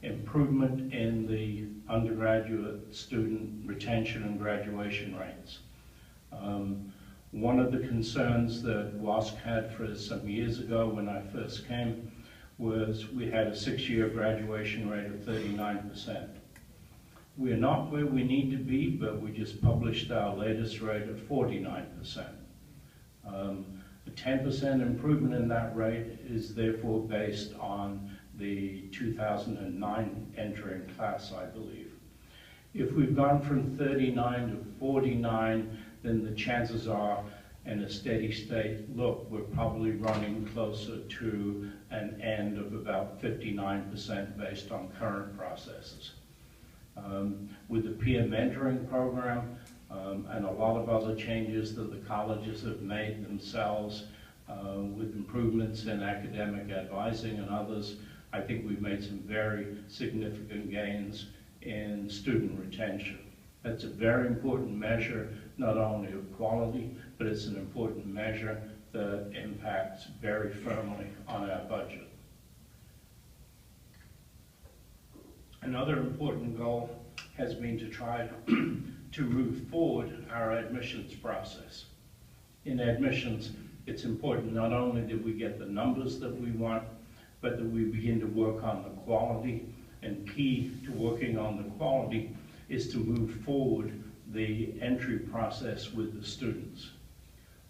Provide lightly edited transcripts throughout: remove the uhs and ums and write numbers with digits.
improvement in the undergraduate student retention and graduation rates. One of the concerns that WASC had for some years ago when I first came was we had a 6-year graduation rate of 39%. We're not where we need to be, but we just published our latest rate of 49%. A 10% improvement in that rate is therefore based on the 2009 entering class, I believe. If we've gone from 39 to 49, then the chances are, in a steady state look, we're probably running closer to an end of about 59% based on current processes. With the peer mentoring program and a lot of other changes that the colleges have made themselves, with improvements in academic advising and others, I think we've made some very significant gains in student retention. That's a very important measure, not only of quality, but it's an important measure that impacts very firmly on our budget. Another important goal has been to try to move forward our admissions process. In admissions, it's important not only that we get the numbers that we want, but that we begin to work on the quality, and key to working on the quality is to move forward the entry process with the students.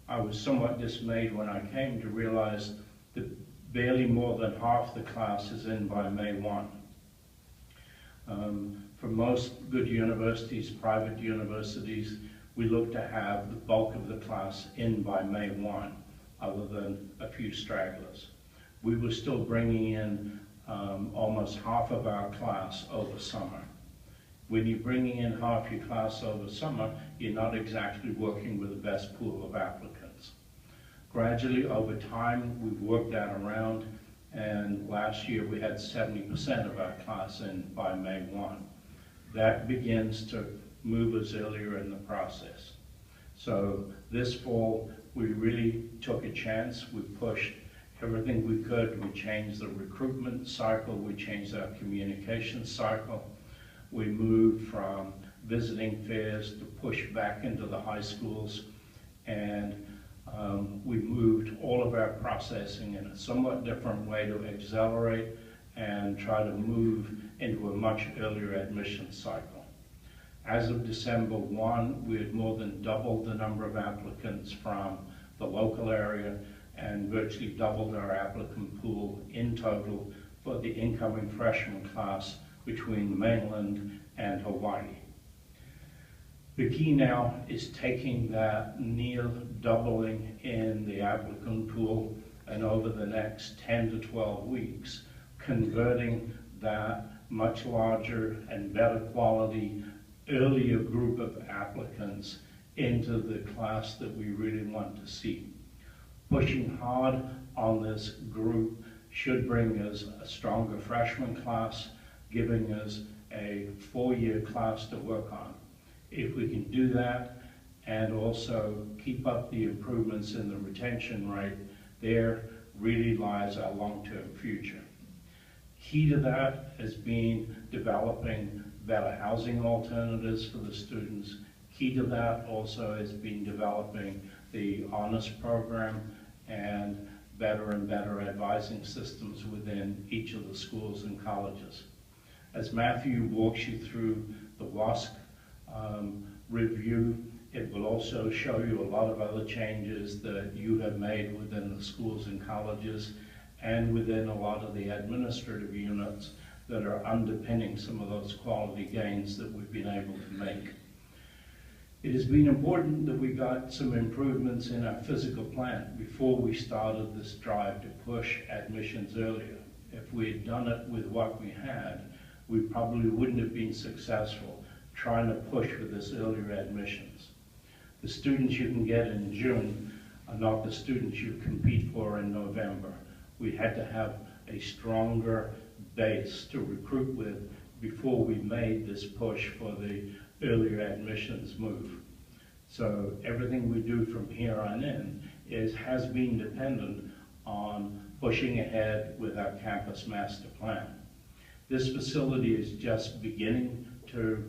I was somewhat dismayed when I came to realize that barely more than half the class is in by May 1. For most good universities, private universities, we look to have the bulk of the class in by May 1, other than a few stragglers. We were still bringing in almost half of our class over summer. When you're bringing in half your class over summer, you're not exactly working with the best pool of applicants. Gradually, over time, we've worked that around, and last year we had 70% of our class in by May 1. That begins to move us earlier in the process. So this fall, we really took a chance. We pushed everything we could. We changed the recruitment cycle. We changed our communication cycle. We moved from visiting fairs to push back into the high schools, and we moved all of our processing in a somewhat different way to accelerate and try to move into a much earlier admission cycle. As of December 1, we had more than doubled the number of applicants from the local area and virtually doubled our applicant pool in total for the incoming freshman class between the mainland and Hawaii. The key now is taking that near doubling in the applicant pool and over the next 10 to 12 weeks, converting that much larger and better quality earlier group of applicants into the class that we really want to see. Pushing hard on this group should bring us a stronger freshman class, giving us a 4-year class to work on. If we can do that and also keep up the improvements in the retention rate, there really lies our long-term future. Key to that has been developing better housing alternatives for the students. Key to that also has been developing the honors program and better advising systems within each of the schools and colleges. As Matthew walks you through the WASC review, it will also show you a lot of other changes that you have made within the schools and colleges and within a lot of the administrative units that are underpinning some of those quality gains that we've been able to make. It has been important that we got some improvements in our physical plant before we started this drive to push admissions earlier. If we had done it with what we had, we probably wouldn't have been successful trying to push for this earlier admissions. The students you can get in June are not the students you compete for in November. We had to have a stronger base to recruit with before we made this push for the earlier admissions move. So everything we do from here on in has been dependent on pushing ahead with our campus master plan. This facility is just beginning to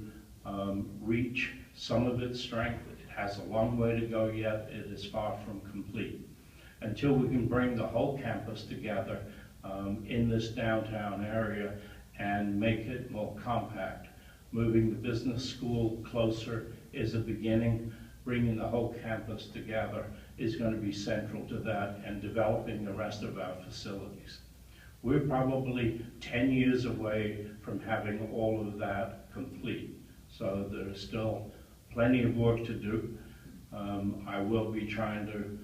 reach some of its strength. It has a long way to go yet. It is far from complete. Until we can bring the whole campus together in this downtown area and make it more compact. Moving the business school closer is a beginning. Bringing the whole campus together is going to be central to that, and developing the rest of our facilities. We're probably 10 years away from having all of that complete. So there's still plenty of work to do. I will be trying to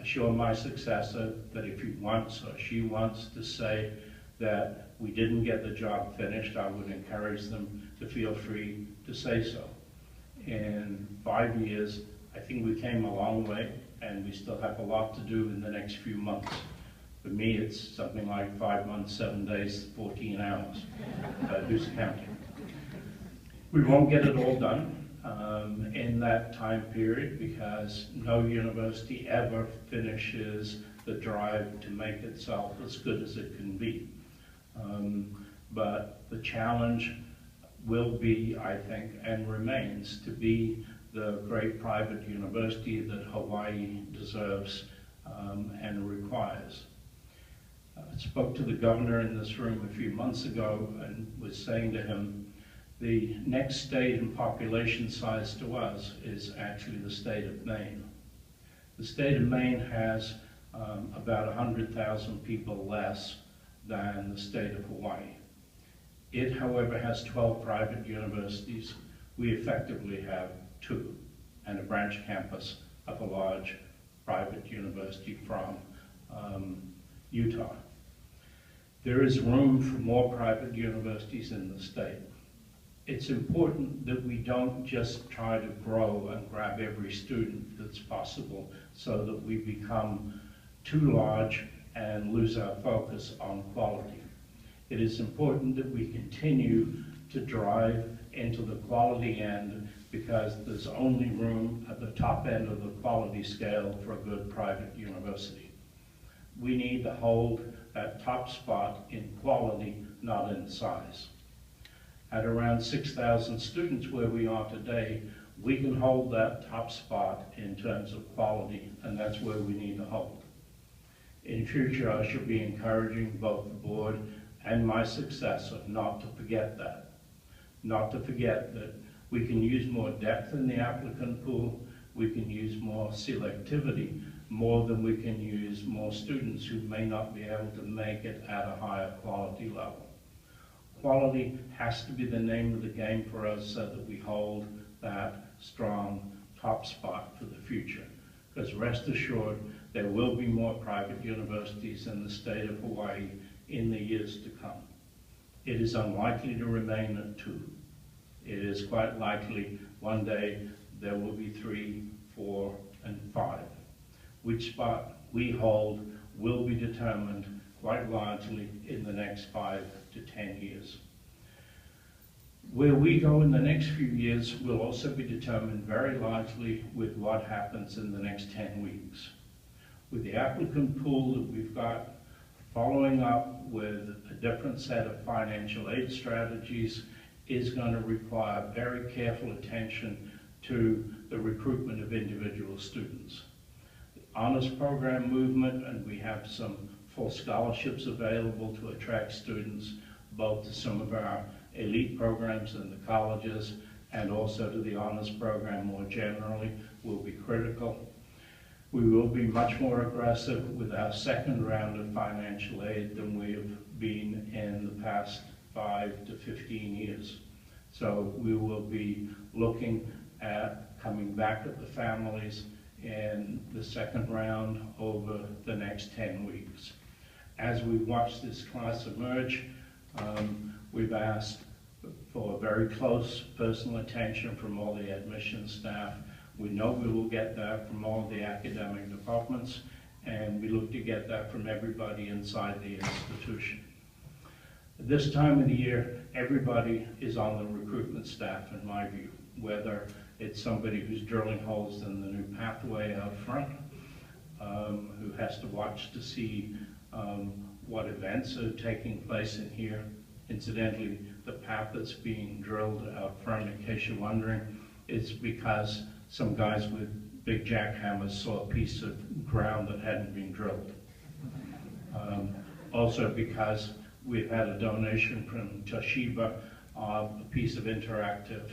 assure my successor that if he wants or she wants to say that we didn't get the job finished, I would encourage them to feel free to say so. In 5 years, I think we came a long way, and we still have a lot to do in the next few months. For me, it's something like 5 months, 7 days, 14 hours. Who's counting? We won't get it all done in that time period, because no university ever finishes the drive to make itself as good as it can be. But the challenge will be, I think, and remains to be the great private university that Hawaii deserves and requires. I spoke to the governor in this room a few months ago and was saying to him, the next state in population size to us is actually the state of Maine. The state of Maine has about 100,000 people less than the state of Hawaii. It, however, has 12 private universities. We effectively have 2, and a branch campus of a large private university from Utah. There is room for more private universities in the state. It's important that we don't just try to grow and grab every student that's possible so that we become too large and lose our focus on quality. It is important that we continue to drive into the quality end, because there's only room at the top end of the quality scale for a good private university. We need to hold that top spot in quality, not in size. At around 6,000 students where we are today, we can hold that top spot in terms of quality, and that's where we need to hold. In future, I should be encouraging both the board and my successor not to forget that. Not to forget that we can use more depth in the applicant pool, we can use more selectivity, more than we can use more students who may not be able to make it at a higher quality level. Quality has to be the name of the game for us so that we hold that strong top spot for the future. Because rest assured, there will be more private universities in the state of Hawaii in the years to come. It is unlikely to remain at 2. It is quite likely one day there will be 3, 4, and 5. Which spot we hold will be determined quite largely in the next 5 to 10 years. Where we go in the next few years will also be determined very largely with what happens in the next 10 weeks. With the applicant pool that we've got, following up with a different set of financial aid strategies is going to require very careful attention to the recruitment of individual students. The honors program movement, and we have some full scholarships available to attract students both to some of our elite programs in the colleges and also to the honors program more generally, will be critical. We will be much more aggressive with our second round of financial aid than we have been in the past 5 to 15 years. So we will be looking at coming back at the families in the second round over the next 10 weeks. As we watch this class emerge, we've asked for very close personal attention from all the admissions staff. We know we will get that from all the academic departments, and we look to get that from everybody inside the institution. At this time of the year, everybody is on the recruitment staff, in my view, whether it's somebody who's drilling holes in the new pathway out front, who has to watch to see what events are taking place in here, Incidentally, the path that's being drilled out front, in case you're wondering, is because some guys with big jackhammers saw a piece of ground that hadn't been drilled. Also because we've had a donation from Toshiba of a piece of interactive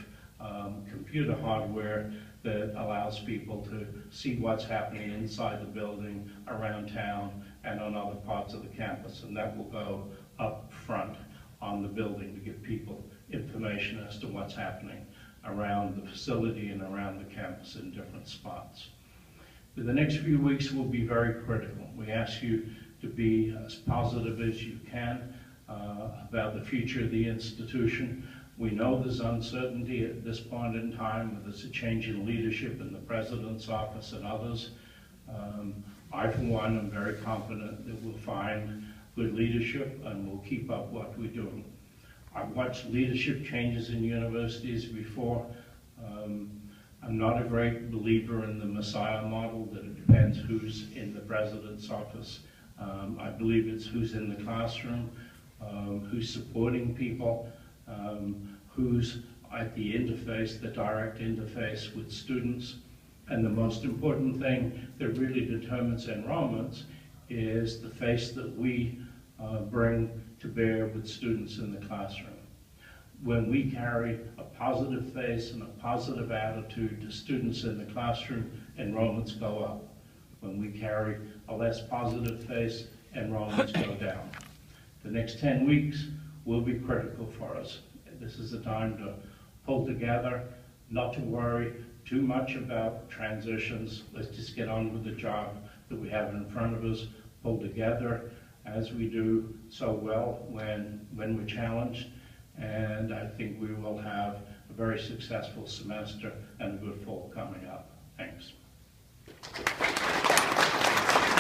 computer hardware that allows people to see what's happening inside the building, around town, and on other parts of the campus. And that will go up front on the building to give people information as to what's happening around the facility and around the campus in different spots. The next few weeks will be very critical. We ask you to be as positive as you can about the future of the institution. We know there's uncertainty at this point in time. There's a change in leadership in the President's office and others. I, for one, am very confident that we'll find good leadership and we'll keep up what we're doing. I've watched leadership changes in universities before. I'm not a great believer in the Messiah model, that it depends who's in the President's office. I believe it's who's in the classroom, who's supporting people, who's at the interface, the direct interface with students. And the most important thing that really determines enrollments is the face that we bring to bear with students in the classroom. When we carry a positive face and a positive attitude to students in the classroom, enrollments go up. When we carry a less positive face, enrollments go down. The next 10 weeks will be critical for us. This is the time to pull together, not to worry too much about transitions. Let's just get on with the job that we have in front of us, pull together as we do so well when we're challenged. And I think we will have a very successful semester and a good fall coming up.